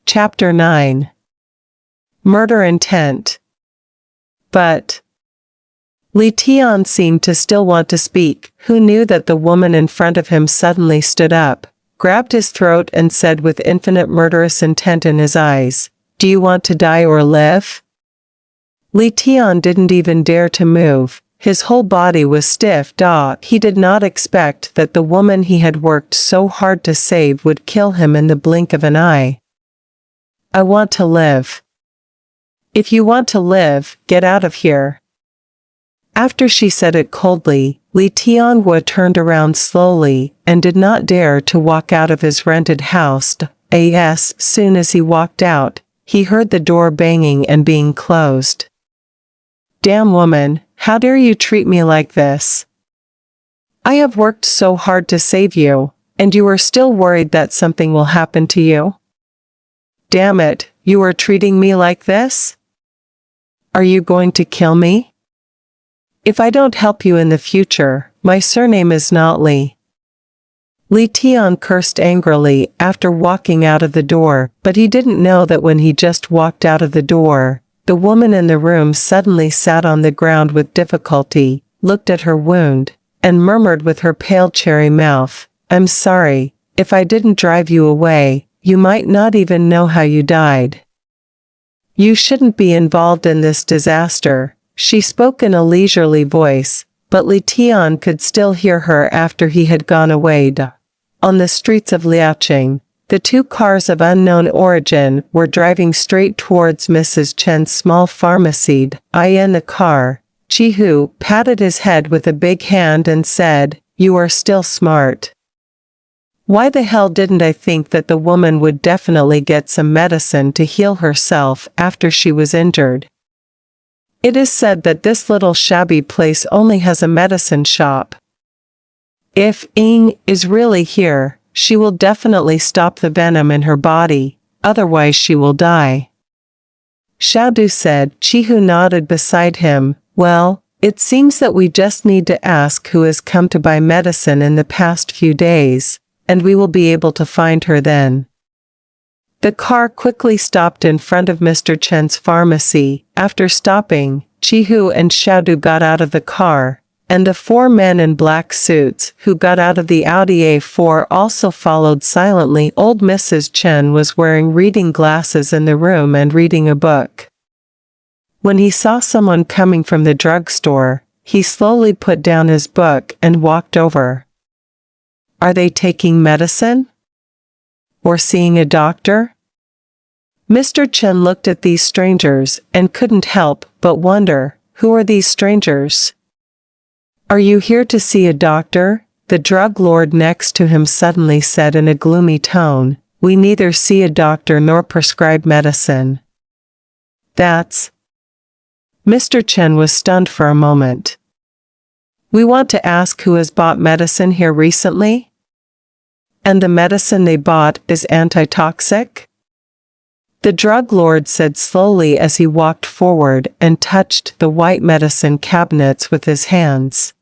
Chapter 9. Murder Intent. But Li Tian seemed to still want to speak, who knew that the woman in front of him suddenly stood up, grabbed his throat and said with infinite murderous intent in his eyes, "Do you want to die or live?" Li Tian didn't even dare to move. His whole body was stiff. He did not expect that the woman he had worked so hard to save would kill him in the blink of an eye. "I want to live." "If you want to live, get out of here." After she said it coldly, Li Tianhua turned around slowly, and did not dare to walk out of his rented house. Soon as he walked out, he heard the door banging and being closed. "Damn woman, how dare you treat me like this? I have worked so hard to save you, and you are still worried that something will happen to you? Damn it, you are treating me like this? Are you going to kill me? If I don't help you in the future, my surname is not Li." Li Tian cursed angrily after walking out of the door, but he didn't know that when he just walked out of the door, the woman in the room suddenly sat on the ground with difficulty, looked at her wound, and murmured with her pale cherry mouth, "I'm sorry, if I didn't drive you away, you might not even know how you died. You shouldn't be involved in this disaster." She spoke in a leisurely voice, but Li Tian could still hear her after he had gone away. On the streets of Liaoqing, the two cars of unknown origin were driving straight towards Mrs. Chen's small pharmacy. In the car, Chi-Hu patted his head with a big hand and said, "You are still smart. Why the hell didn't I think that the woman would definitely get some medicine to heal herself after she was injured? It is said that this little shabby place only has a medicine shop. If Ying is really here, she will definitely stop the venom in her body, otherwise she will die." Xiaodu said. Chi-Hu nodded beside him. "Well, it seems that we just need to ask who has come to buy medicine in the past few days, and we will be able to find her then." The car quickly stopped in front of Mr. Chen's pharmacy. After stopping, Chi-Hu and Xiaodu got out of the car, and the four men in black suits who got out of the Audi A4 also followed silently. Old Mrs. Chen was wearing reading glasses in the room and reading a book. When he saw someone coming from the drugstore, he slowly put down his book and walked over. "Are they taking medicine? Or seeing a doctor?" Mr. Chen looked at these strangers and couldn't help but wonder, who are these strangers? "Are you here to see a doctor?" The drug lord next to him suddenly said in a gloomy tone, "We neither see a doctor nor prescribe medicine." "That's..." Mr. Chen was stunned for a moment. "We want to ask who has bought medicine here recently? And the medicine they bought is antitoxic?" The drug lord said slowly as he walked forward and touched the white medicine cabinets with his hands.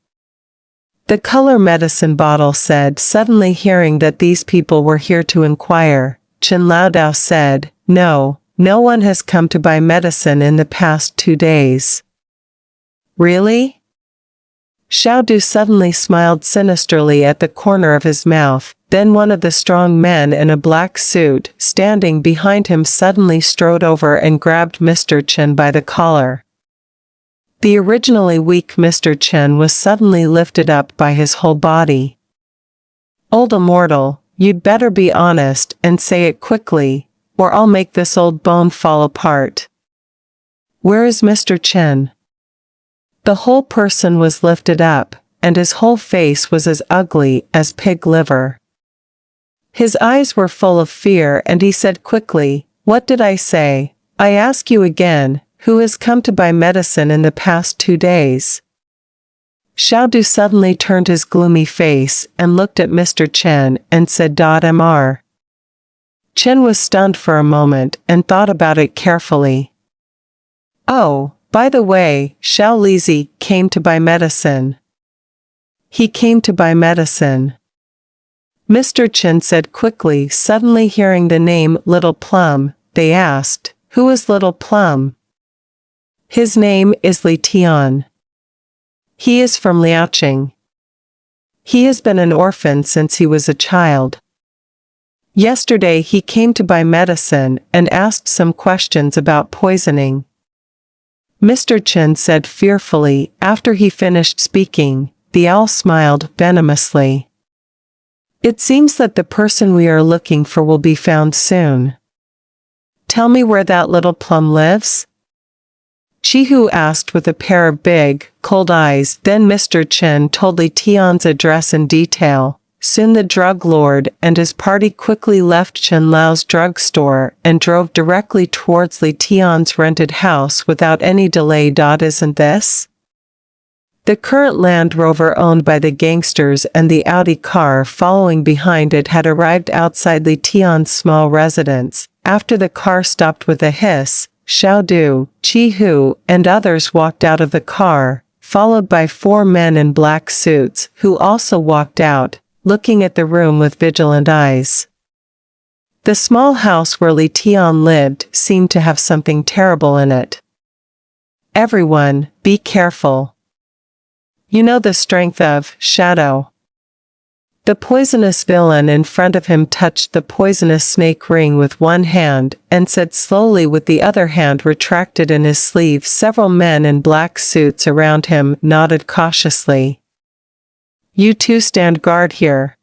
"The color medicine bottle," said, suddenly hearing that these people were here to inquire. Chen Laodao said, No one has come to buy medicine in the past 2 days." "Really?" Xiaodu suddenly smiled sinisterly at the corner of his mouth. Then one of the strong men in a black suit, standing behind him, suddenly strode over and grabbed Mr. Chen by the collar. The originally weak Mr. Chen was suddenly lifted up by his whole body. "Old immortal, you'd better be honest and say it quickly, or I'll make this old bone fall apart. Where is Mr. Chen?" The whole person was lifted up, and his whole face was as ugly as pig liver. His eyes were full of fear, and he said quickly, "What did I say? I ask you again, who has come to buy medicine in the past 2 days?" Xiaodu suddenly turned his gloomy face and looked at Mr. Chen and said, "Mr. Chen was stunned for a moment and thought about it carefully. "Oh, by the way, Xiao Lizi came to buy medicine." "He came to buy medicine." Mr. Chen said quickly, suddenly hearing the name Little Plum. They asked, "Who is Little Plum?" "His name is Li Tian. He is from Liaoqing. He has been an orphan since he was a child. Yesterday he came to buy medicine and asked some questions about poisoning." Mr. Chen said fearfully. After he finished speaking, the owl smiled venomously. "It seems that the person we are looking for will be found soon. Tell me where that Little Plum lives?" Chihu asked with a pair of big, cold eyes. Then Mr. Chen told Li Tian's address in detail. Soon the drug lord and his party quickly left Chen Lao's drugstore and drove directly towards Li Tian's rented house without any delay. Isn't this the current Land Rover owned by the gangsters, and the Audi car following behind it had arrived outside Li Tian's small residence. After the car stopped with a hiss, Xiao Du, Chi Hu, and others walked out of the car, followed by 4 men in black suits, who also walked out, looking at the room with vigilant eyes. The small house where Li Tian lived seemed to have something terrible in it. "Everyone, be careful. You know the strength of shadow." The poisonous villain in front of him touched the poisonous snake ring with one hand, and said slowly with the other hand retracted in his sleeve. Several men in black suits around him nodded cautiously. "You two stand guard here."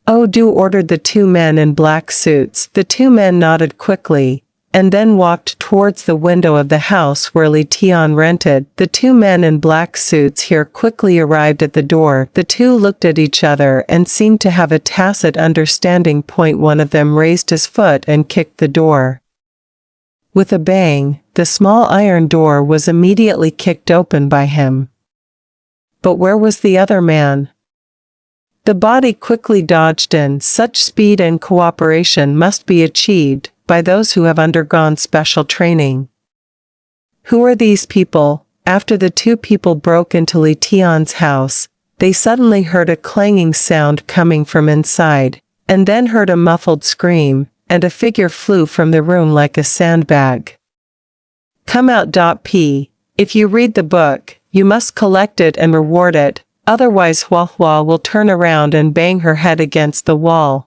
"Oh, do," ordered the 2 men in black suits. The 2 men nodded quickly, and then walked towards the window of the house where Li Tian rented. The 2 men in black suits here quickly arrived at the door. The 2 looked at each other and seemed to have a tacit understanding. One of them raised his foot and kicked the door. With a bang, the small iron door was immediately kicked open by him. But where was the other man? The body quickly dodged in. Such speed and cooperation must be achieved by those who have undergone special training. Who are these people? After the 2 people broke into Li Tian's house, they suddenly heard a clanging sound coming from inside, and then heard a muffled scream, and a figure flew from the room like a sandbag. "Come out. P. If you read the book, you must collect it and reward it, otherwise Hua Hua will turn around and bang her head against the wall."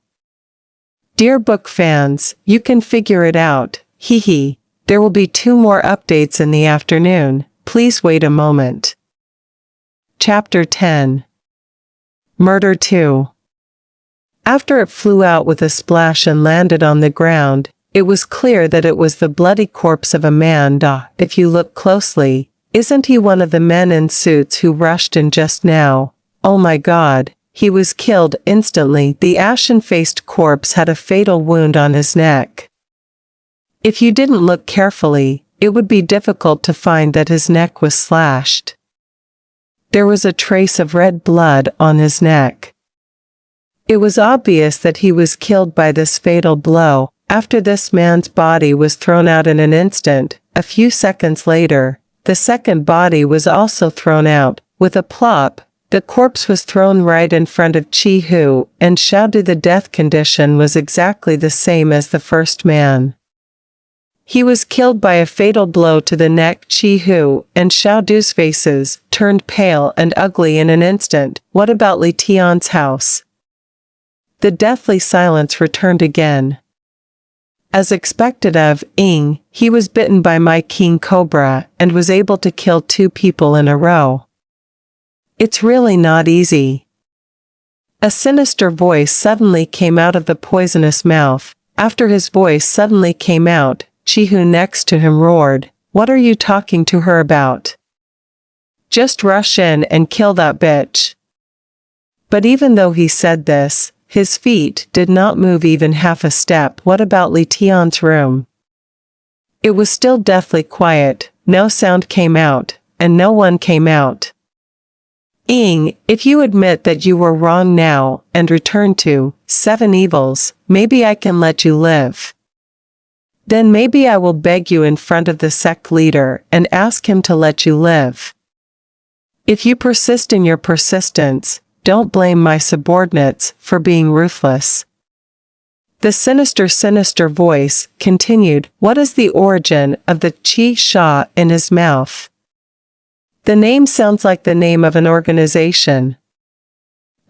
Dear book fans, you can figure it out. Hee. There will be 2 more updates in the afternoon. Please wait a moment. Chapter 10. Murder 2. After it flew out with a splash and landed on the ground, it was clear that it was the bloody corpse of a man. If you look closely, isn't he one of the men in suits who rushed in just now? Oh my God. He was killed instantly. The ashen-faced corpse had a fatal wound on his neck. If you didn't look carefully, it would be difficult to find that his neck was slashed. There was a trace of red blood on his neck. It was obvious that he was killed by this fatal blow. After this man's body was thrown out in an instant, a few seconds later, the second body was also thrown out. With a plop, the corpse was thrown right in front of Chi Hu, and Xiao Du. The death condition was exactly the same as the first man. He was killed by a fatal blow to the neck. Chi Hu and Xiao Du's faces turned pale and ugly in an instant. What about Li Tian's house? The deathly silence returned again. As expected of Ying, he was bitten by my king cobra and was able to kill 2 people in a row. It's really not easy. A sinister voice suddenly came out of the poisonous mouth. After his voice suddenly came out, Chi Hu next to him roared, "What are you talking to her about? Just rush in and kill that bitch." But even though he said this, his feet did not move even half a step. What about Li Tian's room? It was still deathly quiet. No sound came out, and no one came out. Ying, if you admit that you were wrong now and return to 7 evils, maybe I can let you live. Then maybe I will beg you in front of the sect leader and ask him to let you live. If you persist in your persistence, don't blame my subordinates for being ruthless." The sinister voice continued, "What is the origin of the Chi Sha in his mouth? The name sounds like the name of an organization.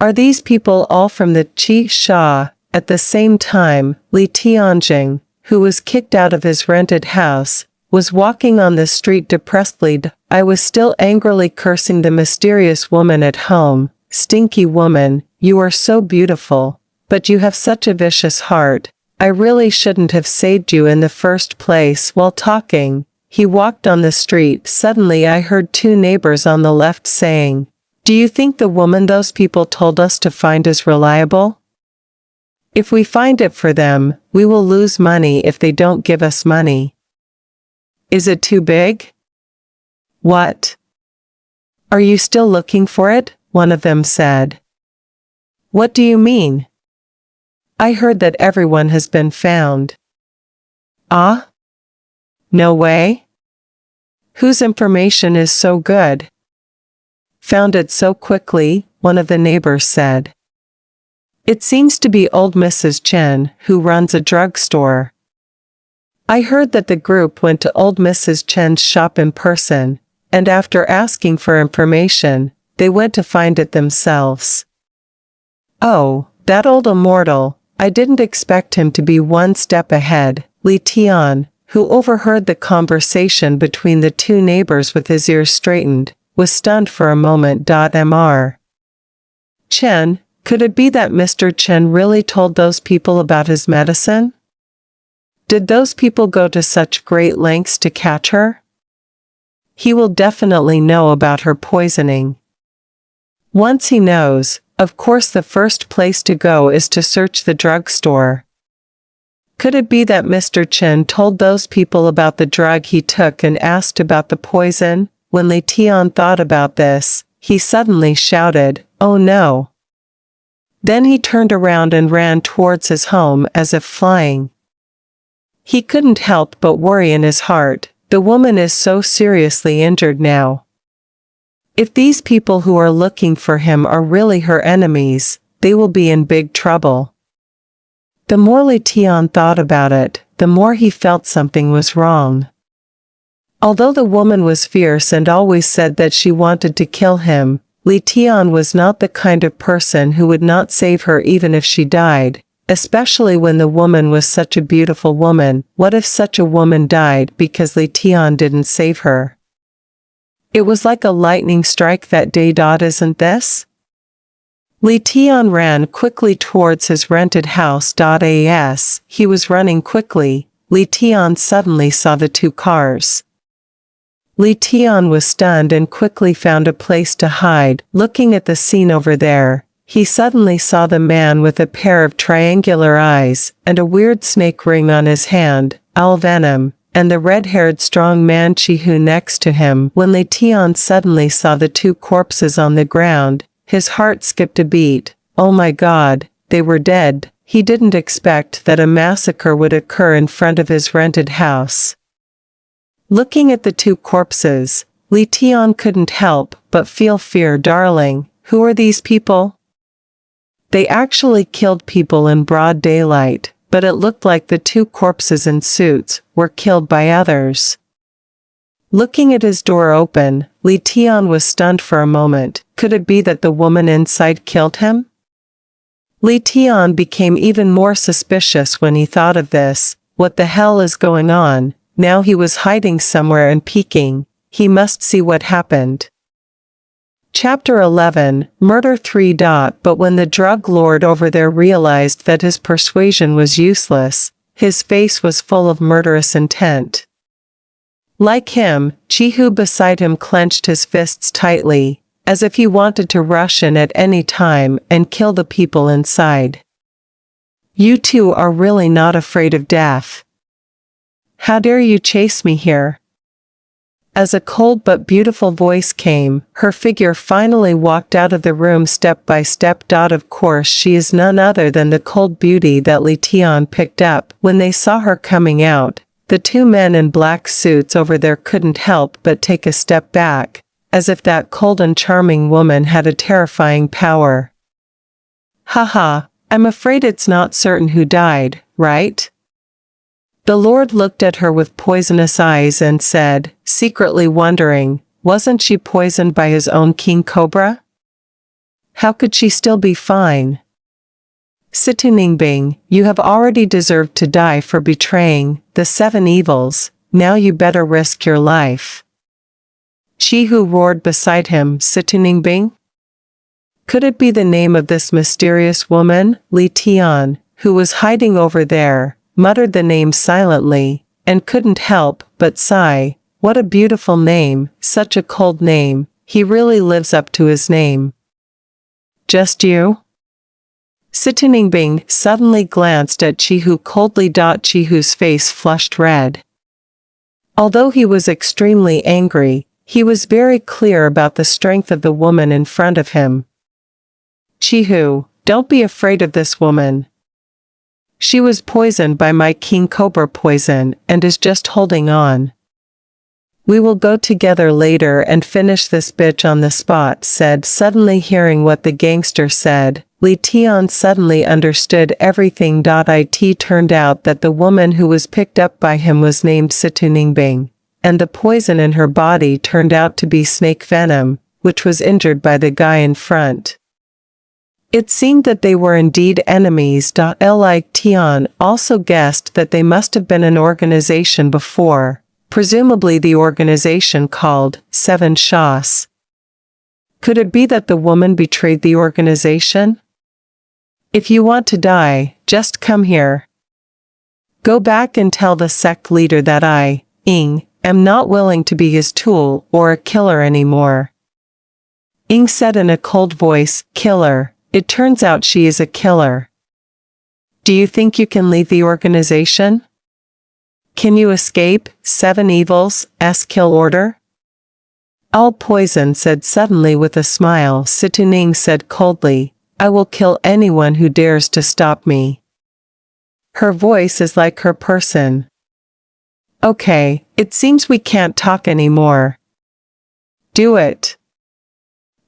Are these people all from the Chi Sha?" At the same time, Li Tianjing, who was kicked out of his rented house, was walking on the street depressedly. "I was still angrily cursing the mysterious woman at home. Stinky woman, you are so beautiful, but you have such a vicious heart. I really shouldn't have saved you in the first place." While talking, he walked on the street. Suddenly I heard two neighbors on the left saying, "Do you think the woman those people told us to find is reliable? If we find it for them, we will lose money if they don't give us money." "Is it too big?" "What? Are you still looking for it?" one of them said. "What do you mean? I heard that everyone has been found." "Ah? No way? Whose information is so good?" "Found it so quickly," one of the neighbors said. "It seems to be old Mrs. Chen, who runs a drugstore. I heard that the group went to old Mrs. Chen's shop in person, and after asking for information, they went to find it themselves." "Oh, that old immortal, I didn't expect him to be one step ahead." Li Tian, who overheard the conversation between the two neighbors with his ears straightened, was stunned for a moment. Mr. Chen, could it be that Mr. Chen really told those people about his medicine? Did those people go to such great lengths to catch her? He will definitely know about her poisoning. Once he knows, of course the first place to go is to search the drugstore. Could it be that Mr. Chen told those people about the drug he took and asked about the poison? When Li Tian thought about this, he suddenly shouted, "Oh no!" Then he turned around and ran towards his home as if flying. He couldn't help but worry in his heart, the woman is so seriously injured now. If these people who are looking for him are really her enemies, they will be in big trouble. The more Li Tian thought about it, the more he felt something was wrong. Although the woman was fierce and always said that she wanted to kill him, Li Tian was not the kind of person who would not save her even if she died, especially when the woman was such a beautiful woman. What if such a woman died because Li Tian didn't save her? It was like a lightning strike that day. Isn't this? Li Tian ran quickly towards his rented house. As he was running quickly, Li Tian suddenly saw the two cars. Li Tian was stunned and quickly found a place to hide. Looking at the scene over there, he suddenly saw the man with a pair of triangular eyes and a weird snake ring on his hand, owl venom, and the red-haired strong man Chi-Hu next to him. When Li Tian suddenly saw the two corpses on the ground, his heart skipped a beat. Oh my God, they were dead. He didn't expect that a massacre would occur in front of his rented house. Looking at the two corpses, Li Tian couldn't help but feel fear. Darling, who are these people? They actually killed people in broad daylight, but it looked like the two corpses in suits were killed by others. Looking at his door open, Li Tian was stunned for a moment. Could it be that the woman inside killed him? Li Tian became even more suspicious when he thought of this. What the hell is going on? Now he was hiding somewhere and peeking. He must see what happened. Chapter 11, Murder 3. But when the drug lord over there realized that his persuasion was useless, his face was full of murderous intent. Like him, Chi-Hu beside him clenched his fists tightly, as if he wanted to rush in at any time and kill the people inside. You two are really not afraid of death. How dare you chase me here? As a cold but beautiful voice came, her figure finally walked out of the room step by step. Of course she is none other than the cold beauty that Li Tian picked up. When they saw her coming out, the two men in black suits over there couldn't help but take a step back, as if that cold and charming woman had a terrifying power. Haha, I'm afraid it's not certain who died, right? The Lord looked at her with poisonous eyes and said, secretly wondering, wasn't she poisoned by his own king cobra? How could she still be fine? Sittu you have already deserved to die for betraying the 7 evils, now you better risk your life. Chihu roared beside him, Sittu Could it be the name of this mysterious woman, Li Tian, who was hiding over there, muttered the name silently, and couldn't help but sigh, what a beautiful name, such a cold name, he really lives up to his name. Just you? Sittu suddenly glanced at Chihu coldly. Chihu's face flushed red. Although he was extremely angry, he was very clear about the strength of the woman in front of him. Chihu, don't be afraid of this woman. She was poisoned by my king cobra poison and is just holding on. We will go together later and finish this bitch on the spot, said suddenly hearing what the gangster said. Li Tian suddenly understood everything. It turned out that the woman who was picked up by him was named Sittu and the poison in her body turned out to be snake venom, which was injured by the guy in front. It seemed that they were indeed enemies. Li Tian also guessed that they must have been an organization before, presumably the organization called 7 Shas. Could it be that the woman betrayed the organization? If you want to die, just come here. Go back and tell the sect leader that I, am not willing to be his tool or a killer anymore. Said in a cold voice, killer, it turns out she is a killer. Do you think you can leave the organization? Can you escape 7 evils' kill order? All poison said suddenly with a smile. Sittu said coldly, I will kill anyone who dares to stop me. Her voice is like her person. Okay, it seems we can't talk anymore. Do it.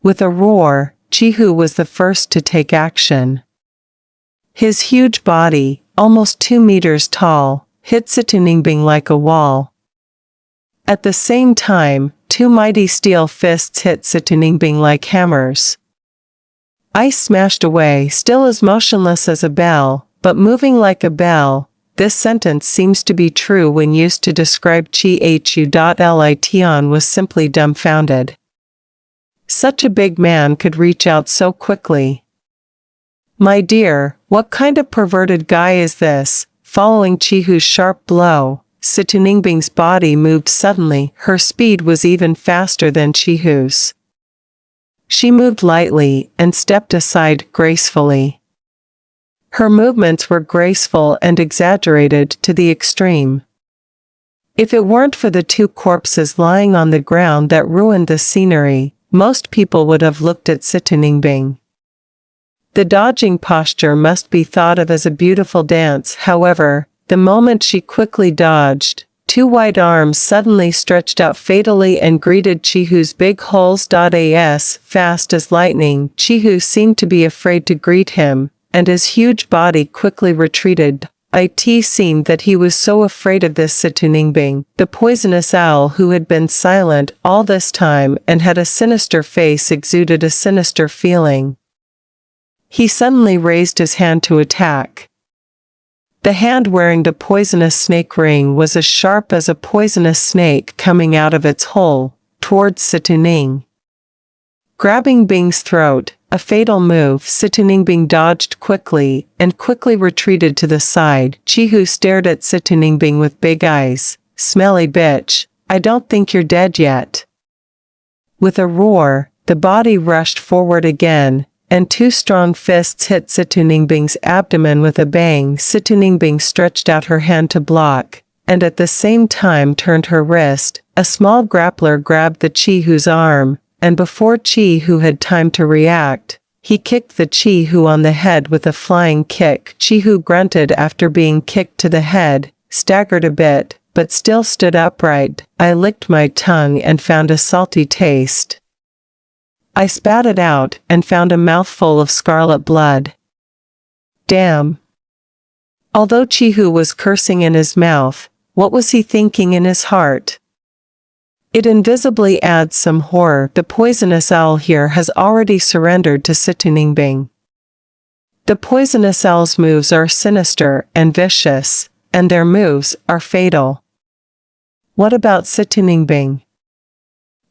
With a roar, Chihu was the first to take action. His huge body, almost 2 meters tall, hit Sittu like a wall. At the same time, 2 mighty steel fists hit Sittu like hammers. Ice smashed away, still as motionless as a bell, but moving like a bell. This sentence seems to be true when used to describe Chihu. Li Tian was simply dumbfounded. Such a big man could reach out so quickly. My dear, what kind of perverted guy is this? Following Chihu's sharp blow, Sittu body moved suddenly. Her speed was even faster than Chihu's. She moved lightly and stepped aside gracefully. Her movements were graceful and exaggerated to the extreme. If it weren't for the 2 corpses lying on the ground that ruined the scenery, most people would have looked at Sittu. The dodging posture must be thought of as a beautiful dance. However, the moment she quickly dodged, 2 white arms suddenly stretched out fatally and greeted Chihu's big holes. As fast as lightning, Chihu seemed to be afraid to greet him, and his huge body quickly retreated. It seemed that he was so afraid of this Sittu, the poisonous owl who had been silent all this time and had a sinister face, exuded a sinister feeling. He suddenly raised his hand to attack. The hand wearing the poisonous snake ring was as sharp as a poisonous snake coming out of its hole, towards Sittu. Grabbing Bing's throat, a fatal move, Sittu dodged quickly and quickly retreated to the side. Chihu stared at Sittu with big eyes. Smelly bitch, I don't think you're dead yet. With a roar, the body rushed forward again, and 2 strong fists hit Sittu abdomen with a bang. Sittu stretched out her hand to block, and at the same time turned her wrist. A small grappler grabbed the Chihu's arm, and before Chihu had time to react, he kicked the Chihu on the head with a flying kick. Chihu grunted after being kicked to the head, staggered a bit, but still stood upright. I licked my tongue and found a salty taste. I spat it out and found a mouthful of scarlet blood. Damn. Although Chihu was cursing in his mouth, what was he thinking in his heart? It invisibly adds some horror. The poisonous owl here has already surrendered to Situningbing. The poisonous owl's moves are sinister and vicious, and their moves are fatal. What about Situningbing?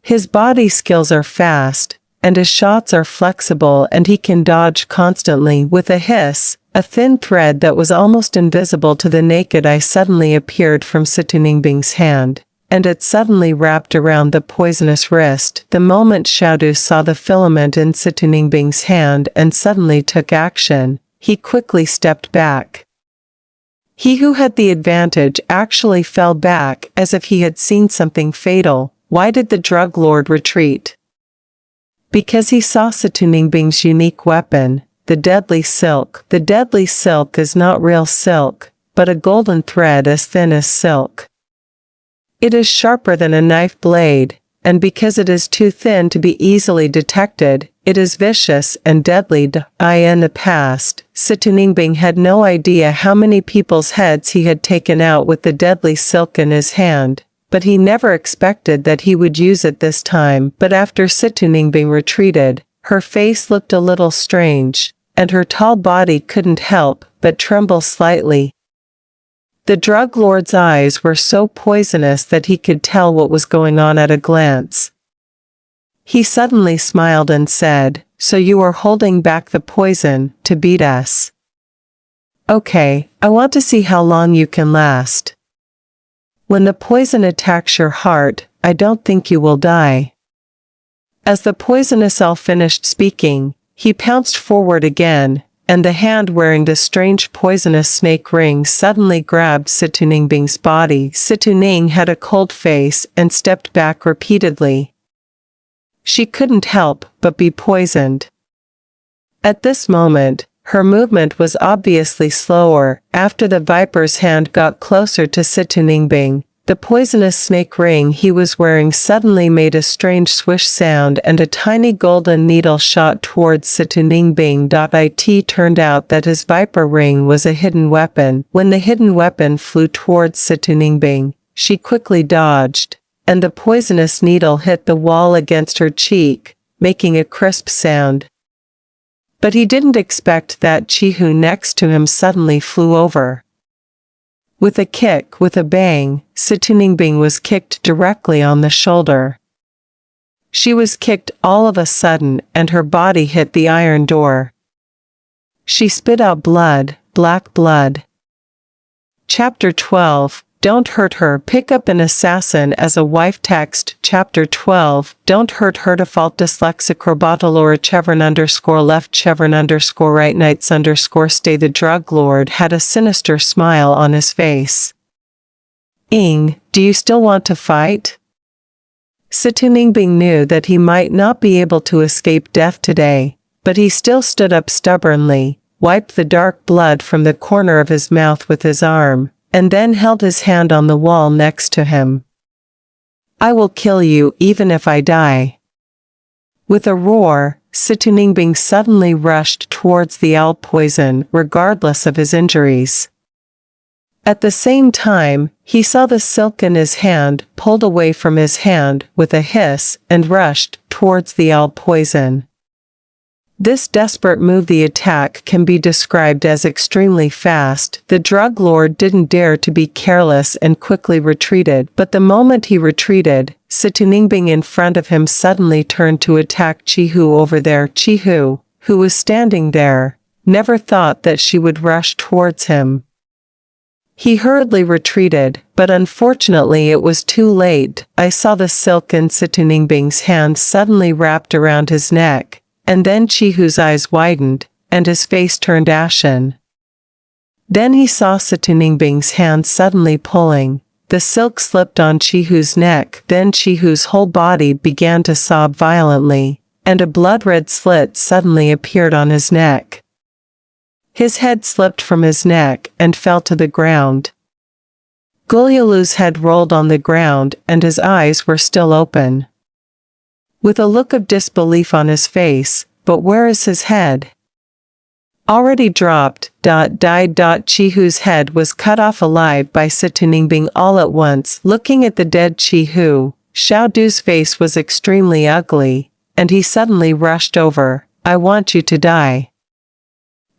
His body skills are fast, and his shots are flexible, and he can dodge constantly. With a hiss, a thin thread that was almost invisible to the naked eye suddenly appeared from Situningbing's hand, and it suddenly wrapped around the poisonous wrist. The moment Xiaodu saw the filament in Situningbing's hand and suddenly took action, he quickly stepped back. He who had the advantage actually fell back as if he had seen something fatal. Why did the drug lord retreat? Because he saw Situningbing's unique weapon, the deadly silk. The deadly silk is not real silk, but a golden thread as thin as silk. It is sharper than a knife blade, and because it is too thin to be easily detected, it is vicious and deadly. In the past, Situningbing had no idea how many people's heads he had taken out with the deadly silk in his hand, but he never expected that he would use it this time. But after Situningbing retreated, her face looked a little strange, and her tall body couldn't help but tremble slightly. The drug lord's eyes were so poisonous that he could tell what was going on at a glance. He suddenly smiled and said, "So you are holding back the poison to beat us? Okay, I want to see how long you can last. When the poison attacks your heart, I don't think you will die." As the poisonous owl finished speaking, he pounced forward again, and the hand wearing the strange poisonous snake ring suddenly grabbed Situningbing's body. Situning had a cold face and stepped back repeatedly. She couldn't help but be poisoned. At this moment, her movement was obviously slower. After the viper's hand got closer to Situningbing, the poisonous snake ring he was wearing suddenly made a strange swish sound and a tiny golden needle shot towards Situningbing. It turned out that his viper ring was a hidden weapon. When the hidden weapon flew towards Situningbing, she quickly dodged, and the poisonous needle hit the wall against her cheek, making a crisp sound. But he didn't expect that Chihu next to him suddenly flew over. With a kick, with a bang, Situningbing was kicked directly on the shoulder. She was kicked all of a sudden, and her body hit the iron door. She spit out blood, black blood. Chapter 12. Don't hurt her. Pick up an assassin as a wife. Text. Chapter 12. Don't hurt her. Default dyslexic robotalora chevron _left chevron _right knights _stay. The drug lord had a sinister smile on his face. Do you still want to fight? Situningbing knew that he might not be able to escape death today, but he still stood up stubbornly, wiped the dark blood from the corner of his mouth with his arm, and then held his hand on the wall next to him. "I will kill you even if I die." With a roar, Situningbing suddenly rushed towards the owl poison, regardless of his injuries. At the same time, he saw the silk in his hand pulled away from his hand with a hiss and rushed towards the owl poison. This desperate move, the attack, can be described as extremely fast. The drug lord didn't dare to be careless and quickly retreated, but the moment he retreated, Situningbing in front of him suddenly turned to attack Chihu over there. Chihu, who was standing there, never thought that she would rush towards him. He hurriedly retreated, but unfortunately it was too late. I saw the silk in Situningbing's hand suddenly wrapped around his neck, and then Chihu's eyes widened, and his face turned ashen. Then he saw Situningbing's hand suddenly pulling. The silk slipped on Chihu's neck, then Chihu's whole body began to sob violently, and a blood-red slit suddenly appeared on his neck. His head slipped from his neck and fell to the ground. Gulyulu's head rolled on the ground and his eyes were still open. with a look of disbelief on his face, but where is his head? Already dropped, died. Chihu's head was cut off alive by Sitaningbing all at once. Looking at the dead Chihu, Xiaodu's face was extremely ugly, and he suddenly rushed over. I want you to die.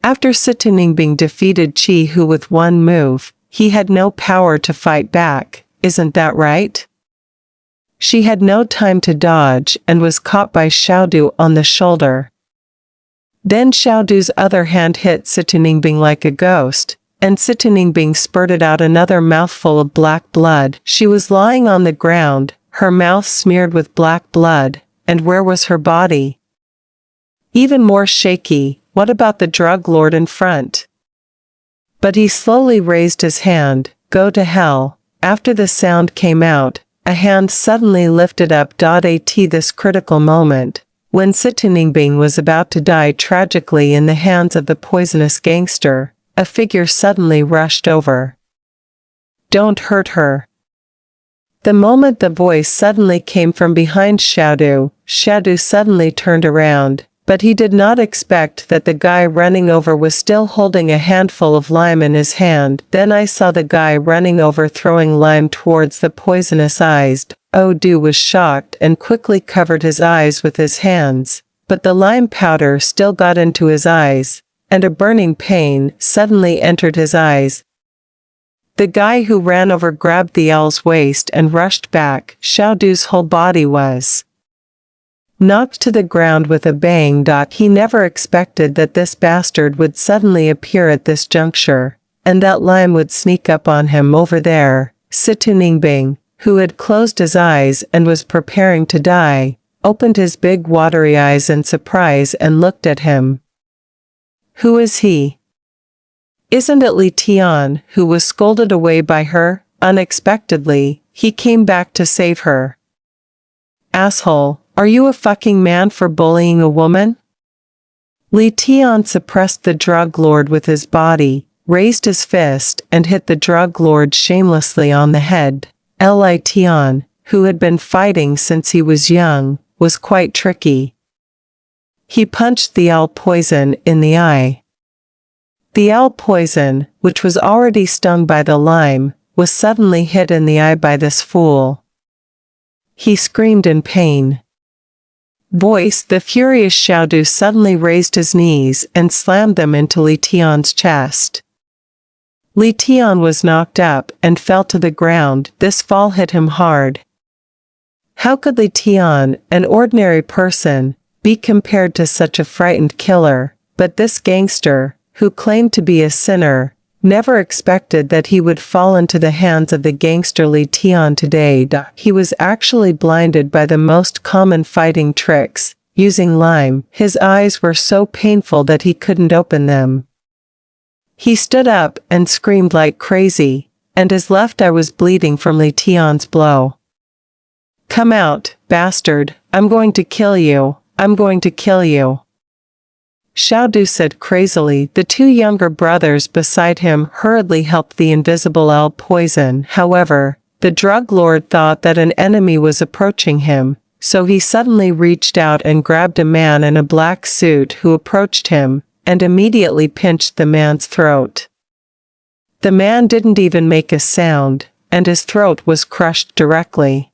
After Sitaningbing defeated Chihu with one move, he had no power to fight back, isn't that right? She had no time to dodge and was caught by Xiaodu on the shoulder. Then Xiaodu's other hand hit Sitaningbing like a ghost, and Sitaningbing spurted out another mouthful of black blood. She was lying on the ground, her mouth smeared with black blood, and where was her body? Even more shaky, what about the drug lord in front? But he slowly raised his hand. Go to hell. After the sound came out, a hand suddenly lifted up. At this critical moment, when Sitaningbing was about to die tragically in the hands of the poisonous gangster, a figure suddenly rushed over. Don't hurt her. The moment the voice suddenly came from behind Xiaodu, Xiaodu suddenly turned around, but he did not expect that the guy running over was still holding a handful of lime in his hand. Then I saw the guy running over throwing lime towards the poisonous eyes. Odu was shocked and quickly covered his eyes with his hands, but the lime powder still got into his eyes, and a burning pain suddenly entered his eyes. The guy who ran over grabbed the owl's waist and rushed back. Xiaodu's whole body was knocked to the ground with a bang. He never expected that this bastard would suddenly appear at this juncture, and that lime would sneak up on him over there. Sitaningbing, who had closed his eyes and was preparing to die, opened his big watery eyes in surprise and looked at him. Who is he? Isn't it Li Tian, who was scolded away by her? Unexpectedly, he came back to save her. Asshole, are you a fucking man for bullying a woman? Li Tian suppressed the drug lord with his body, raised his fist and hit the drug lord shamelessly on the head. Li Tian, who had been fighting since he was young, was quite tricky. He punched the owl poison in the eye. The owl poison, which was already stung by the lime, was suddenly hit in the eye by this fool. He screamed in pain. The furious Xiaodu suddenly raised his knees and slammed them into Li Tian's chest. Li Tian was knocked up and fell to the ground. This fall hit him hard. How could Li Tian, an ordinary person, be compared to such a frightened killer? But this gangster, who claimed to be a sinner, never expected that he would fall into the hands of the gangster Li Tian today. He was actually blinded by the most common fighting tricks, using lime. His eyes were so painful that he couldn't open them. He stood up and screamed like crazy, and his left eye was bleeding from Li Tian's blow. Come out, bastard, I'm going to kill you, I'm going to kill you. Xiaodu said crazily. The two younger brothers beside him hurriedly helped the invisible owl poison. However, the drug lord thought that an enemy was approaching him, so he suddenly reached out and grabbed a man in a black suit who approached him, and immediately pinched the man's throat. The man didn't even make a sound, and his throat was crushed directly.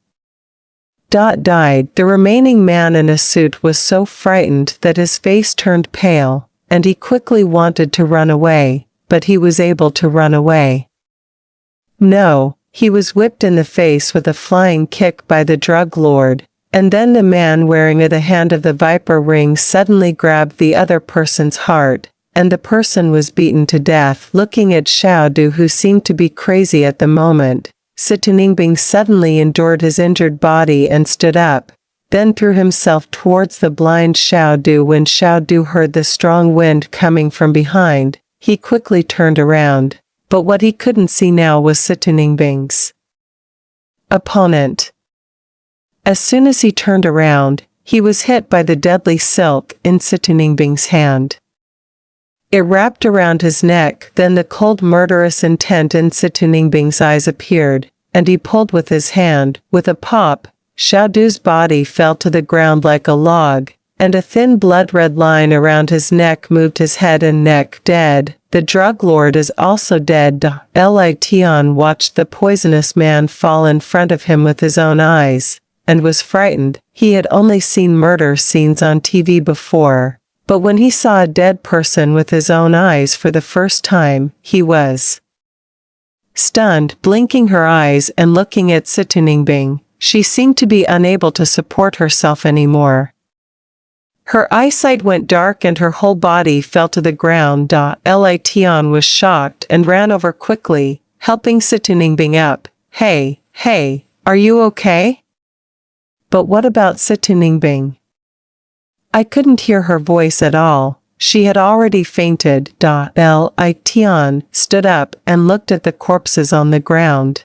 Died. The remaining man in a suit was so frightened that his face turned pale, and he quickly wanted to run away, but he was able to run away. No, he was whipped in the face with a flying kick by the drug lord, and then the man wearing the hand of the viper ring suddenly grabbed the other person's heart, and the person was beaten to death. Looking at Xiaodu, who seemed to be crazy at the moment, Sitaningbing suddenly endured his injured body and stood up, then threw himself towards the blind Xiaodu. When Xiaodu heard the strong wind coming from behind, he quickly turned around, but what he couldn't see now was Sitaningbing's opponent. As soon as he turned around, he was hit by the deadly silk in Sitaningbing's hand. It wrapped around his neck. Then the cold murderous intent in Sitaningbing's eyes appeared, and he pulled with his hand. With a pop, Xiaodu's body fell to the ground like a log, and a thin blood-red line around his neck moved his head and neck. Dead. The drug lord is also dead. Li Tian watched the poisonous man fall in front of him with his own eyes, and was frightened. He had only seen murder scenes on TV before, but when he saw a dead person with his own eyes for the first time, he was stunned. Blinking her eyes and looking at Sitaningbing, she seemed to be unable to support herself anymore. Her eyesight went dark and her whole body fell to the ground. Li Tian was shocked and ran over quickly, helping Sitaningbing up. Hey, are you okay? But what about Sitaningbing? I couldn't hear her voice at all. She had already fainted. Li Tian stood up and looked at the corpses on the ground.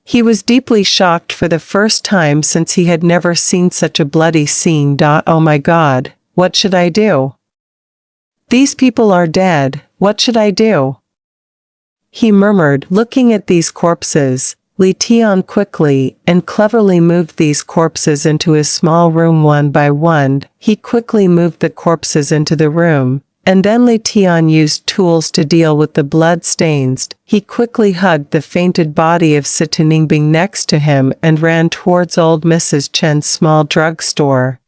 He was deeply shocked for the first time since he had never seen such a bloody scene. Oh my God, what should I do? These people are dead, what should I do? He murmured, looking at these corpses. Li Tian quickly and cleverly moved these corpses into his small room one by one. He quickly moved the corpses into the room, and then Li Tian used tools to deal with the blood stains. He quickly hugged the fainted body of Sitaningbing next to him and ran towards old Mrs. Chen's small drugstore.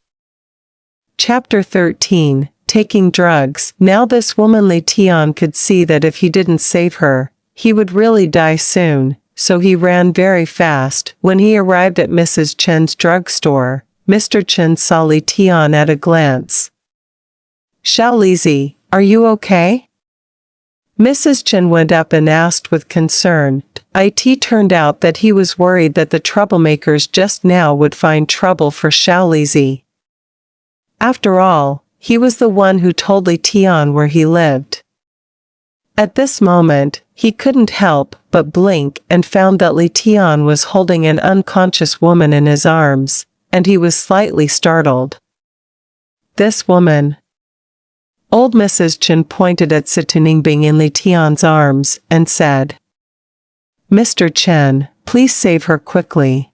Chapter 13. Taking drugs. Now this woman Li Tian could see that if he didn't save her, he would really die soon, so he ran very fast. When he arrived at Mrs. Chen's drugstore, Mr. Chen saw Li Tian at a glance. Xiao Lizi, are you okay? Mrs. Chen went up and asked with concern. It turned out that he was worried that the troublemakers just now would find trouble for Xiao Lizi. After all, he was the one who told Li Tian where he lived. At this moment, he couldn't help but blink and found that Li Tian was holding an unconscious woman in his arms, and he was slightly startled. This woman. Old Mrs. Chen pointed at Sitaningbing in Li Tian's arms and said, Mr. Chen, please save her quickly.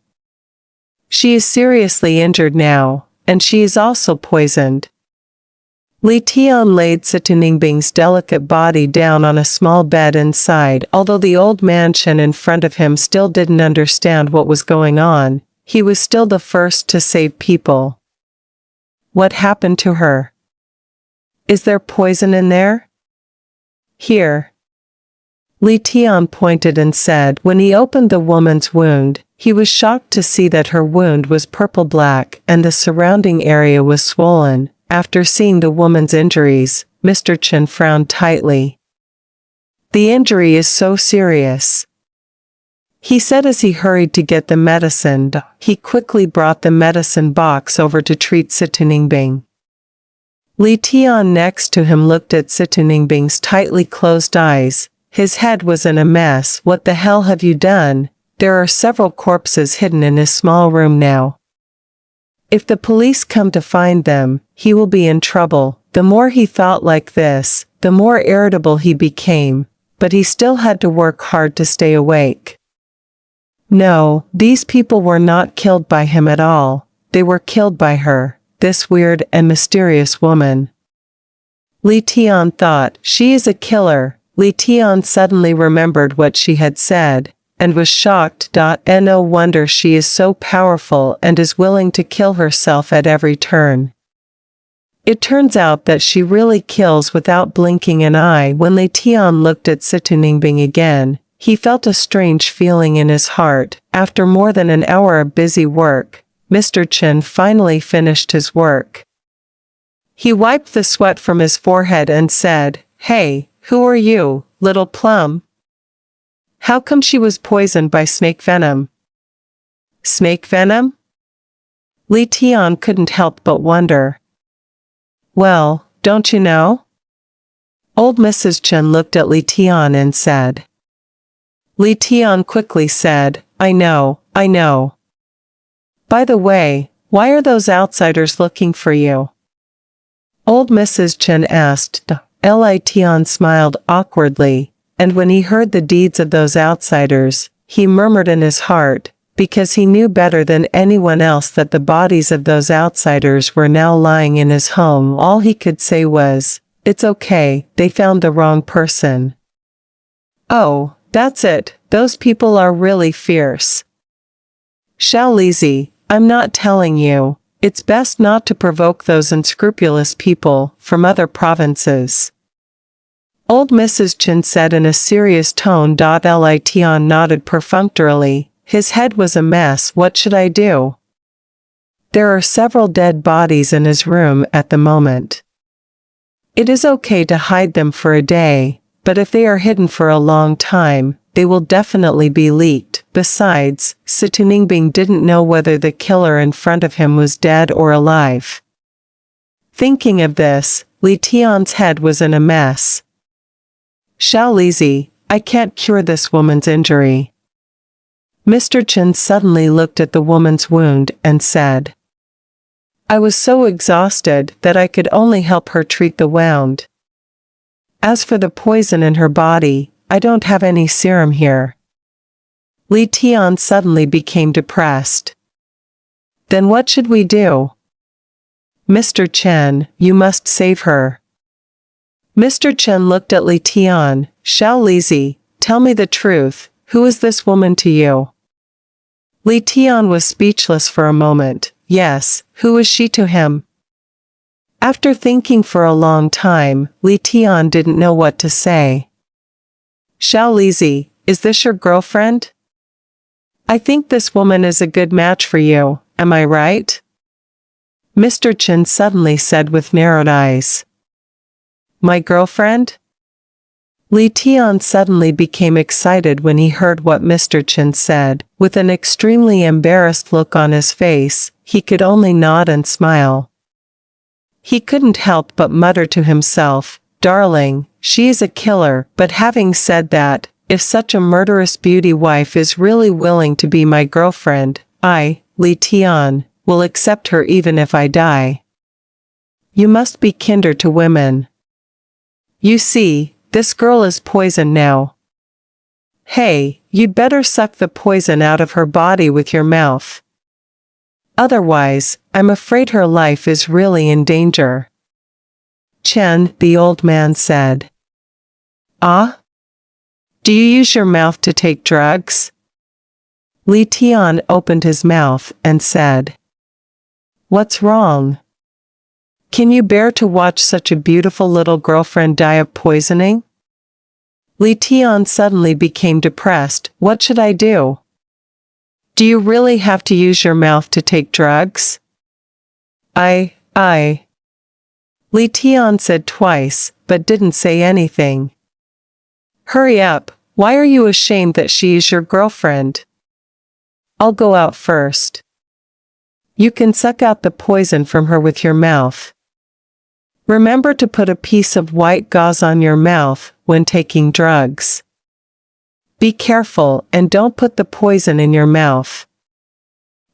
She is seriously injured now, and she is also poisoned. Li Tian laid Sitaningbing's delicate body down on a small bed inside. Although the old mansion in front of him still didn't understand what was going on, he was still the first to save people. What happened to her? Is there poison in there? Here. Li Tian pointed and said. When he opened the woman's wound, he was shocked to see that her wound was purple-black and the surrounding area was swollen. After seeing the woman's injuries, Mr. Chen frowned tightly. The injury is so serious, he said as he hurried to get the medicine. He quickly brought the medicine box over to treat Sitaningbing. Li Tian next to him looked at Sitaningbing's tightly closed eyes. His head was in a mess. What the hell have you done? There are several corpses hidden in his small room now. If the police come to find them, he will be in trouble. The more he thought like this, the more irritable he became, but he still had to work hard to stay awake. No, these people were not killed by him at all. They were killed by her, this weird and mysterious woman. Li Tian thought, she is a killer. Li Tian suddenly remembered what she had said, and was shocked. No wonder she is so powerful and is willing to kill herself at every turn. It turns out that she really kills without blinking an eye. When Li Tian looked at Sitaningbing again, he felt a strange feeling in his heart. After more than an hour of busy work, Mr. Chen finally finished his work. He wiped the sweat from his forehead and said, Hey, who are you, little plum? How come she was poisoned by snake venom? Snake venom? Li Tian couldn't help but wonder. Well, don't you know? Old Mrs. Chen looked at Li Tian and said. Li Tian quickly said, I know. By the way, why are those outsiders looking for you? Old Mrs. Chen asked. Li Tian smiled awkwardly, and when he heard the deeds of those outsiders, he murmured in his heart, because he knew better than anyone else that the bodies of those outsiders were now lying in his home. All he could say was, "It's okay, they found the wrong person." "Oh, that's it, those people are really fierce." "Xiao Lizi, I'm not telling you. It's best not to provoke those unscrupulous people from other provinces." Old Mrs. Chen said in a serious tone. Li Tian nodded perfunctorily. His head was a mess. What should I do? There are several dead bodies in his room at the moment. It is okay to hide them for a day, but if they are hidden for a long time, they will definitely be leaked. Besides, Situ Ningbing didn't know whether the killer in front of him was dead or alive. Thinking of this, Li Tian's head was in a mess. "Xiao Lizi, I can't cure this woman's injury." Mr. Chen suddenly looked at the woman's wound and said, "I was so exhausted that I could only help her treat the wound. As for the poison in her body, I don't have any serum here." Li Tian suddenly became depressed. "Then what should we do?" "Mr. Chen, you must save her." Mr. Chen looked at Li Tian. "Xiao Lizi, tell me the truth, who is this woman to you?" Li Tian was speechless for a moment. Yes, who is she to him? After thinking for a long time, Li Tian didn't know what to say. "Xiao Lizi, is this your girlfriend? I think this woman is a good match for you, am I right?" Mr. Chen suddenly said with narrowed eyes. "My girlfriend?" Li Tian suddenly became excited when he heard what Mr. Chen said. With an extremely embarrassed look on his face, he could only nod and smile. He couldn't help but mutter to himself, "Darling, she is a killer," but having said that, if such a murderous beauty wife is really willing to be my girlfriend, I, Li Tian, will accept her even if I die. You must be kinder to women. You see, this girl is poisoned now. Hey, you'd better suck the poison out of her body with your mouth. Otherwise, I'm afraid her life is really in danger." "Chen," the old man said. "Ah? Do you use your mouth to take drugs?" Li Tian opened his mouth and said, "What's wrong? Can you bear to watch such a beautiful little girlfriend die of poisoning?" Li Tian suddenly became depressed. "What should I do? Do you really have to use your mouth to take drugs?" I. Li Tian said twice, but didn't say anything. "Hurry up, why are you ashamed that she is your girlfriend? I'll go out first. You can suck out the poison from her with your mouth. Remember to put a piece of white gauze on your mouth when taking drugs. Be careful and don't put the poison in your mouth.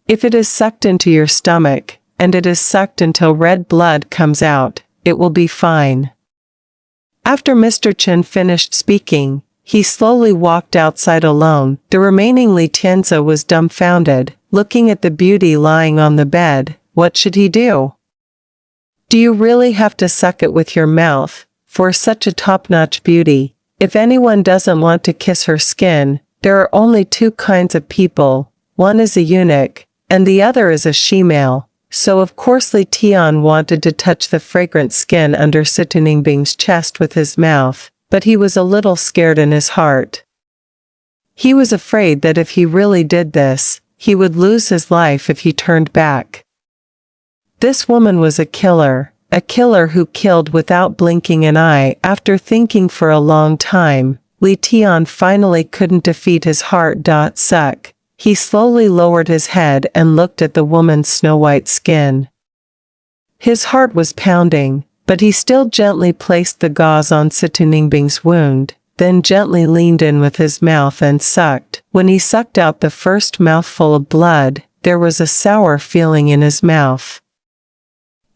If it is sucked into your stomach, and it is sucked until red blood comes out, it will be fine." After Mr. Chen finished speaking, he slowly walked outside alone. The remaining Li Tianzi was dumbfounded, looking at the beauty lying on the bed. What should he do? Do you really have to suck it with your mouth, for such a top-notch beauty? If anyone doesn't want to kiss her skin, there are only two kinds of people. One is a eunuch, and the other is a she-male. So of course Li Tian wanted to touch the fragrant skin under Situ Ningbing's chest with his mouth, but he was a little scared in his heart. He was afraid that if he really did this, he would lose his life if he turned back. This woman was a killer who killed without blinking an eye. After thinking for a long time, Li Tian finally couldn't defeat his heart. Suck. He slowly lowered his head and looked at the woman's snow-white skin. His heart was pounding, but he still gently placed the gauze on Situ Ningbing's wound, then gently leaned in with his mouth and sucked. When he sucked out the first mouthful of blood, there was a sour feeling in his mouth.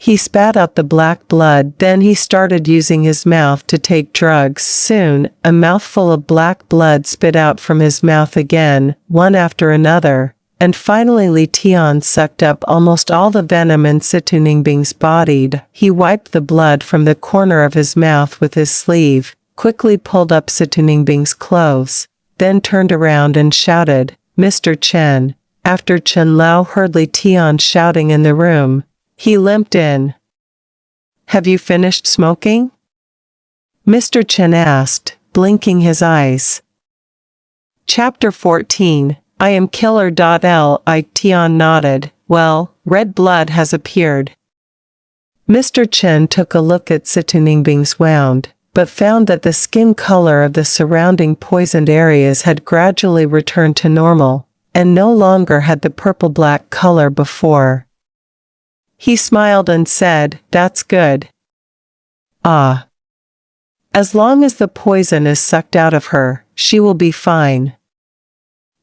He spat out the black blood, then he started using his mouth to take drugs. Soon, a mouthful of black blood spit out from his mouth again, one after another. and finally Li Tian sucked up almost all the venom in Situ Ningbing's body. He wiped the blood from the corner of his mouth with his sleeve, quickly pulled up Situ Ningbing's clothes, then turned around and shouted, "Mr. Chen." After Chen Lao heard Li Tian shouting in the room, he limped in. "Have you finished smoking?" Mr. Chen asked, blinking his eyes. Chapter 14. I am Killer. Li Tian nodded. "Well, red blood has appeared." Mr. Chen took a look at Situ Ningbing's wound, but found that the skin color of the surrounding poisoned areas had gradually returned to normal, and no longer had the purple-black color before. He smiled and said, "That's good. Ah. As long as the poison is sucked out of her, she will be fine.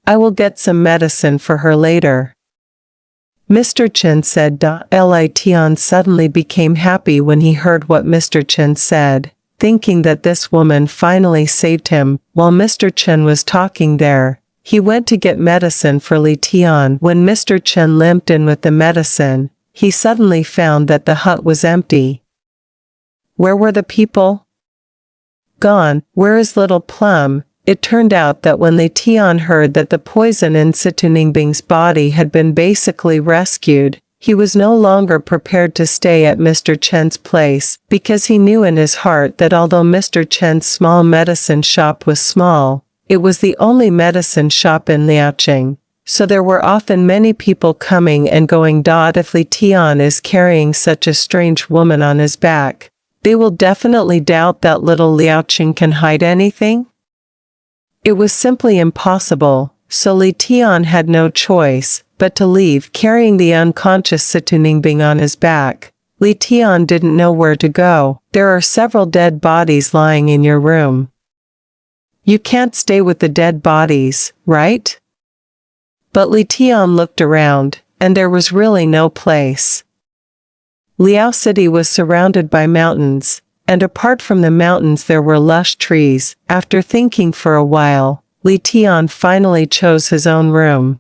I will get some medicine for her later." Mr. Chen said. Li Tian suddenly became happy when he heard what Mr. Chen said, thinking that this woman finally saved him. While Mr. Chen was talking there, he went to get medicine for Li Tian. When Mr. Chen limped in with the medicine, he suddenly found that the hut was empty. Where were the people? Gone. Where is Little Plum? It turned out that when Li Tian heard that the poison in Situ Ningbing's body had been basically rescued, he was no longer prepared to stay at Mr. Chen's place, because he knew in his heart that although Mr. Chen's small medicine shop was small, it was the only medicine shop in Liaoqing, so there were often many people coming and going. If Li Tian is carrying such a strange woman on his back, they will definitely doubt that little Liaoqing can hide anything. It was simply impossible, so Li Tian had no choice but to leave carrying the unconscious Situ Ningbing on his back. Li Tian didn't know where to go. "There are several dead bodies lying in your room. You can't stay with the dead bodies, right?" But Li Tian looked around, and there was really no place. Liao City was surrounded by mountains, and apart from the mountains there were lush trees. After thinking for a while, Li Tian finally chose his own room.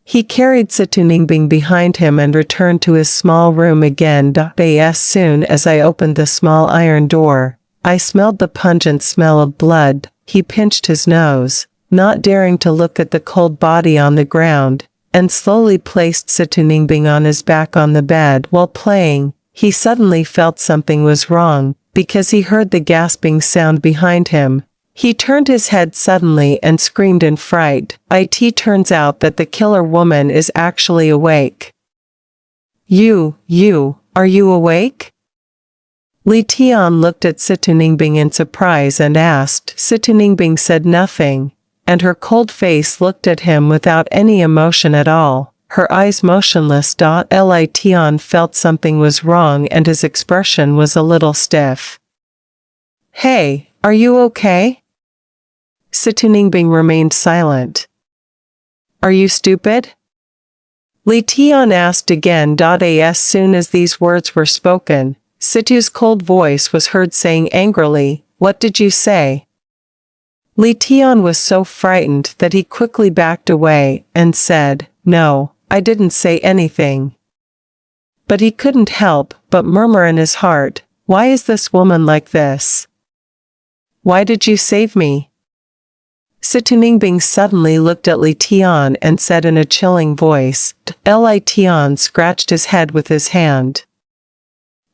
He carried Situ Ningbing behind him and returned to his small room again. As soon as I opened the small iron door, I smelled the pungent smell of blood. He pinched his nose, not daring to look at the cold body on the ground, and slowly placed Situ Ningbing on his back on the bed. While playing, he suddenly felt something was wrong, because he heard the gasping sound behind him. He turned his head suddenly and screamed in fright. It turns out that the killer woman is actually awake. Are you awake?" Li Tian looked at Situ Ningbing in surprise and asked. Situ Ningbing said nothing, and her cold face looked at him without any emotion at all, her eyes motionless. Li Tian felt something was wrong and his expression was a little stiff. "Hey, are you okay?" Situ Ningbing remained silent. "Are you stupid?" Li Tian asked again. As soon as these words were spoken, Situ's cold voice was heard saying angrily, "What did you say?" Li Tian was so frightened that he quickly backed away and said, "No, I didn't say anything." But he couldn't help but murmur in his heart, "Why is this woman like this? Why did you save me?" Situ Ningbing suddenly looked at Li Tian and said in a chilling voice. Li Tian scratched his head with his hand.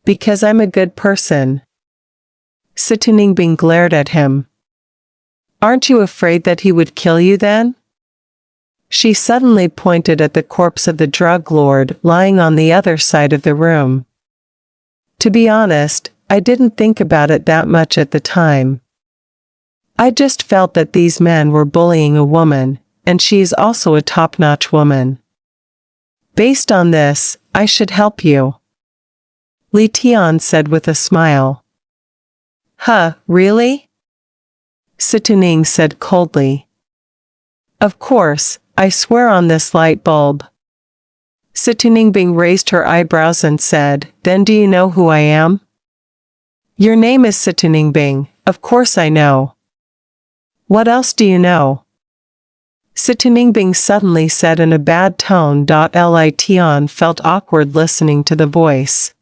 "Because I'm a good person." Situ Ningbing glared at him. "Aren't you afraid that he would kill you then?" She suddenly pointed at the corpse of the drug lord lying on the other side of the room. "To be honest, I didn't think about it that much at the time. I just felt that these men were bullying a woman, and she is also a top-notch woman. Based on this, I should help you." Li Tian said with a smile. "Huh, really?" Situ Ning said coldly. "Of course, I swear on this light bulb." Situ Ningbing raised her eyebrows and said, "Then do you know who I am?" "Your name is Situ Ningbing, of course I know. What else do you know?" Situningbing suddenly said in a bad tone. Li Tian felt awkward listening to the voice.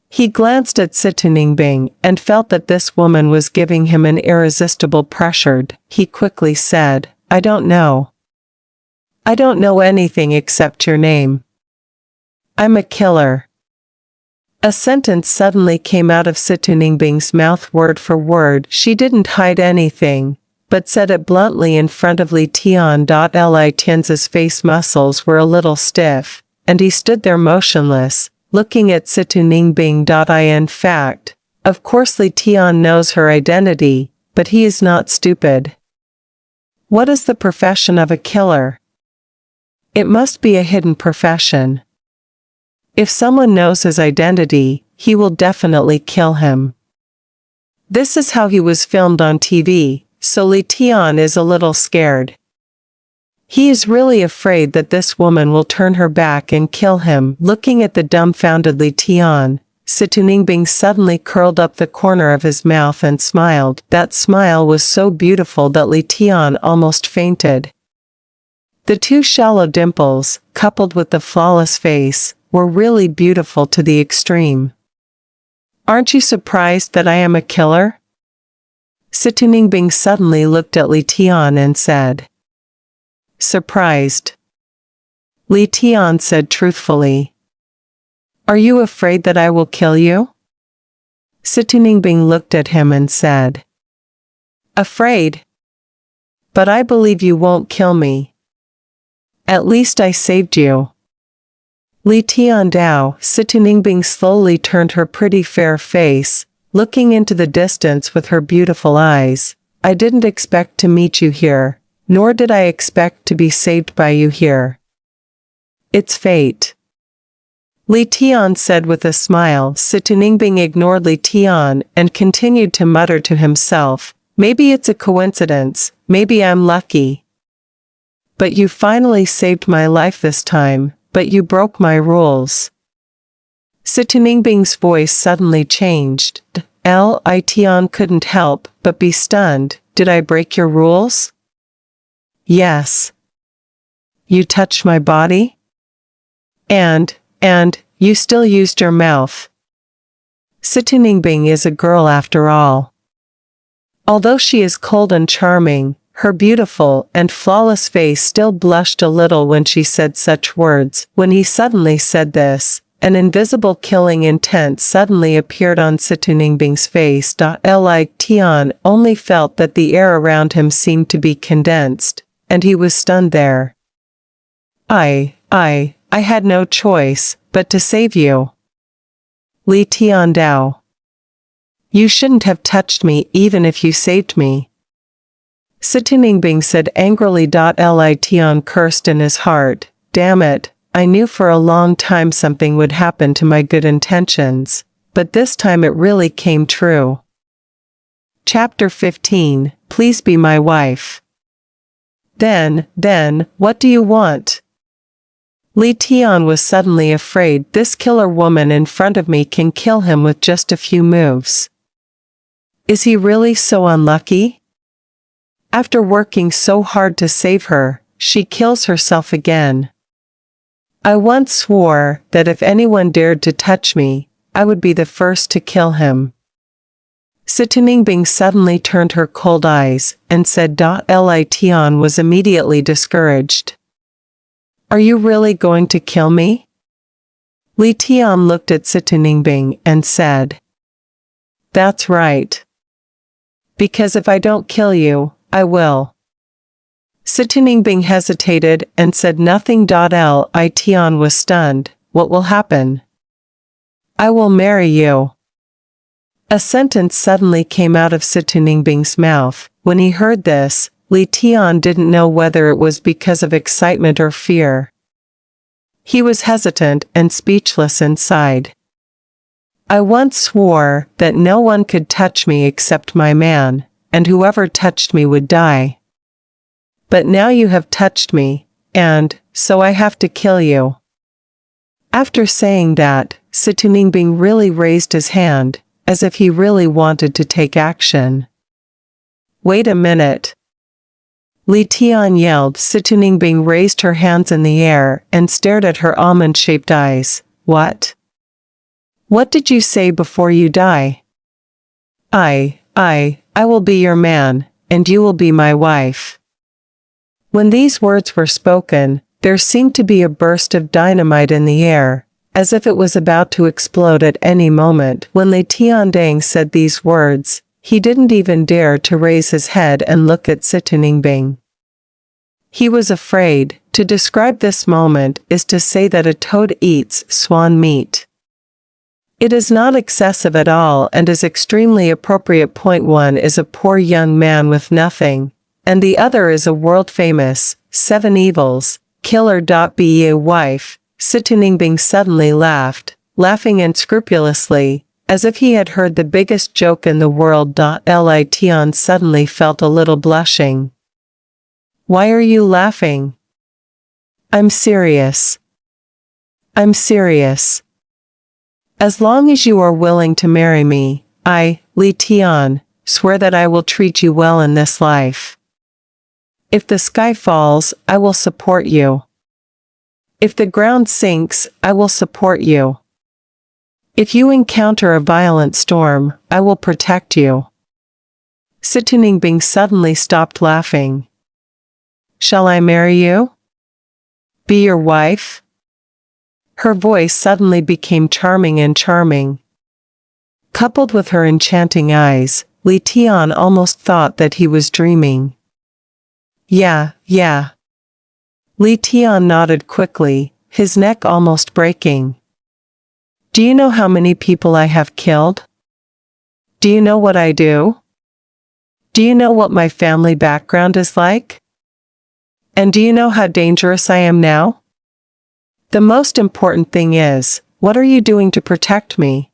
He glanced at Situningbing and felt that this woman was giving him an irresistible pressure. He quickly said, I don't know. I don't know anything except your name. I'm a killer. A sentence suddenly came out of Situningbing's mouth word for word. She didn't hide anything, but said it bluntly in front of Li Tian. Li Tian's face muscles were a little stiff, and he stood there motionless, looking at Situningbing. In fact, of course Li Tian knows her identity, but he is not stupid. What is the profession of a killer? It must be a hidden profession. If someone knows his identity, he will definitely kill him. This is how he was filmed on TV, so Li Tian is a little scared. He is really afraid that this woman will turn her back and kill him. Looking at the dumbfounded Li Tian, Situningbing suddenly curled up the corner of his mouth and smiled. That smile was so beautiful that Li Tian almost fainted. The two shallow dimples, coupled with the flawless face, were really beautiful to the extreme. Aren't you surprised that I am a killer? Situningbing suddenly looked at Li Tian and said. Surprised. Li Tian said truthfully. Are you afraid that I will kill you? Situningbing looked at him and said. Afraid? But I believe you won't kill me. At least I saved you. Li Tian Dao. Situningbing slowly turned her pretty fair face, looking into the distance with her beautiful eyes. I didn't expect to meet you here, nor did I expect to be saved by you here. It's fate. Li Tian said with a smile. Situningbing ignored Li Tian and continued to mutter to himself, maybe it's a coincidence, maybe I'm lucky. But you finally saved my life this time, but you broke my rules. Situningbing's voice suddenly changed. Li Tian couldn't help but be stunned. Did I break your rules? Yes. You touched my body? And you still used your mouth. Situningbing is a girl after all. Although she is cold and charming, her beautiful and flawless face still blushed a little when she said such words. When he suddenly said this, an invisible killing intent suddenly appeared on Situningbing's face. Li Tian only felt that the air around him seemed to be condensed, and he was stunned there. I had no choice but to save you. Li Tian Dao. You shouldn't have touched me even if you saved me. Situningbing said angrily. Li Tian cursed in his heart. Damn it, I knew for a long time something would happen to my good intentions, but this time it really came true. Chapter 15, Please be my wife. Then, what do you want? Li Tian was suddenly afraid. This killer woman in front of me can kill him with just a few moves. Is he really so unlucky? After working so hard to save her, she kills herself again. I once swore that if anyone dared to touch me, I would be the first to kill him. Situningbing suddenly turned her cold eyes and said. Li Tian was immediately discouraged. Are you really going to kill me? Li Tian looked at Situningbing and said. That's right. Because if I don't kill you, I will. Situningbing hesitated and said nothing. Li Tian was stunned. What will happen? I will marry you. A sentence suddenly came out of Situningbing's mouth. When he heard this, Li Tian didn't know whether it was because of excitement or fear. He was hesitant and speechless inside. I once swore that no one could touch me except my man, and whoever touched me would die. But now you have touched me, and so I have to kill you. After saying that, Situningbing really raised his hand, as if he really wanted to take action. Wait a minute. Li Tian yelled. Situningbing raised her hands in the air and stared at her almond-shaped eyes. What? What did you say before you die? I will be your man, and you will be my wife. When these words were spoken, there seemed to be a burst of dynamite in the air, as if it was about to explode at any moment. When Li Tiandang said these words, he didn't even dare to raise his head and look at Situningbing. He was afraid. To describe this moment is to say that a toad eats swan meat. It is not excessive at all and is extremely appropriate. Point one is a poor young man with nothing, and the other is a world-famous, seven evils, killer. Be a wife. Situningbing suddenly laughed, laughing unscrupulously, as if he had heard the biggest joke in the world. Li Tian suddenly felt a little blushing. Why are you laughing? I'm serious. I'm serious. As long as you are willing to marry me, I, Li Tian, swear that I will treat you well in this life. If the sky falls, I will support you. If the ground sinks, I will support you. If you encounter a violent storm, I will protect you. Situningbing suddenly stopped laughing. Shall I marry you? Be your wife? Her voice suddenly became charming and charming. Coupled with her enchanting eyes, Li Tian almost thought that he was dreaming. Yeah. Li Tian nodded quickly, his neck almost breaking. Do you know how many people I have killed? Do you know what I do? Do you know what my family background is like? And do you know how dangerous I am now? The most important thing is, what are you doing to protect me?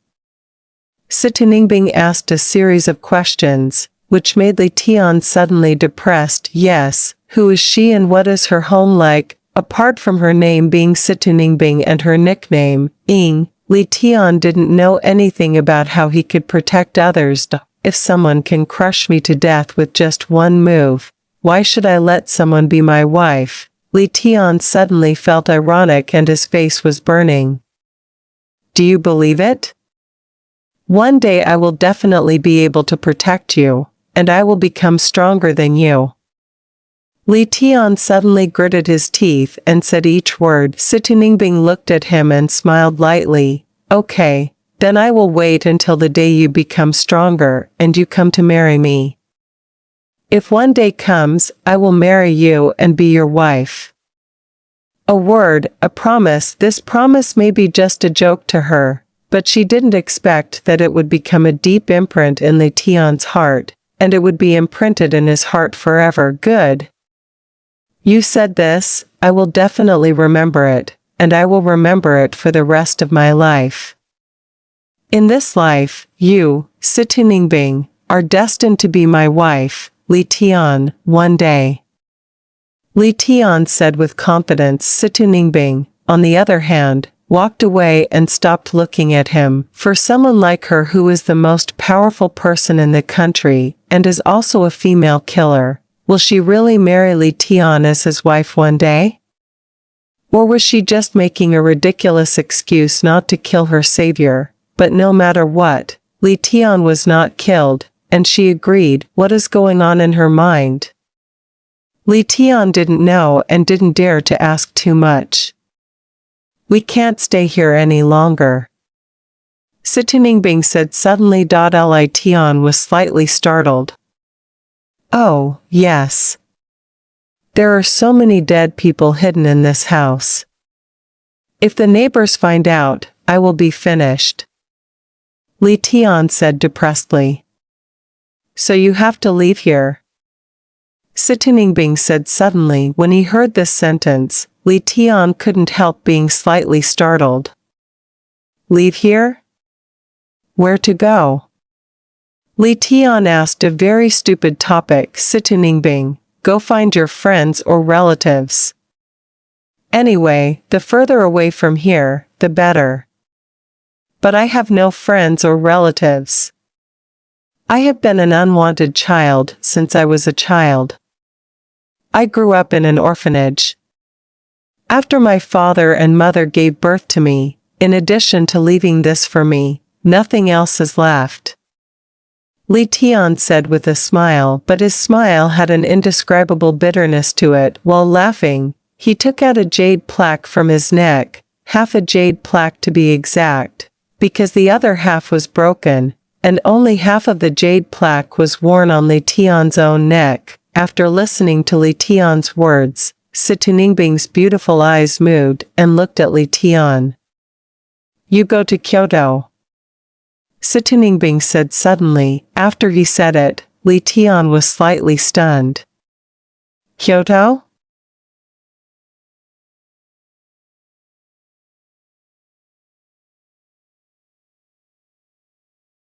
Situningbing asked a series of questions, which made Li Tian suddenly depressed. Yes, who is she and what is her home like? Apart from her name being Situningbing and her nickname, Ying, Li Tian didn't know anything about how he could protect others. If someone can crush me to death with just one move, why should I let someone be my wife? Li Tian suddenly felt ironic and his face was burning. Do you believe it? One day I will definitely be able to protect you, and I will become stronger than you. Li Tian suddenly gritted his teeth and said each word. Situningbing looked at him and smiled lightly. Okay, then I will wait until the day you become stronger and you come to marry me. If one day comes, I will marry you and be your wife. A word, a promise. This promise may be just a joke to her, but she didn't expect that it would become a deep imprint in Li Tian's heart, and it would be imprinted in his heart forever. Good. You said this, I will definitely remember it, and I will remember it for the rest of my life. In this life, you, Situningbing, are destined to be my wife, Li Tian, one day. Li Tian said with confidence. Situningbing, on the other hand, walked away and stopped looking at him. For someone like her who is the most powerful person in the country, and is also a female killer, will she really marry Li Tian as his wife one day? Or was she just making a ridiculous excuse not to kill her savior? But no matter what, Li Tian was not killed, and she agreed. What is going on in her mind? Li Tian didn't know and didn't dare to ask too much. We can't stay here any longer, Situningbing said suddenly. Li Tian was slightly startled. Oh, yes. There are so many dead people hidden in this house. If the neighbors find out, I will be finished, Li Tian said depressedly. So you have to leave here, Situningbing said suddenly. When he heard this sentence, Li Tian couldn't help being slightly startled. Leave here? Where to go? Li Tian asked a very stupid topic. Situningbing, go find your friends or relatives. Anyway, the further away from here, the better. But I have no friends or relatives. I have been an unwanted child since I was a child. I grew up in an orphanage. After my father and mother gave birth to me, in addition to leaving this for me, nothing else is left. Li Tian said with a smile, but his smile had an indescribable bitterness to it. While laughing, he took out a jade plaque from his neck, half a jade plaque to be exact, because the other half was broken, and only half of the jade plaque was worn on Li Tian's own neck. After listening to Li Tian's words, Situ Ningbing's beautiful eyes moved and looked at Li Tian. You go to Kyoto? Situ Ningbing said suddenly. After he said it, Li Tian was slightly stunned. Kyoto?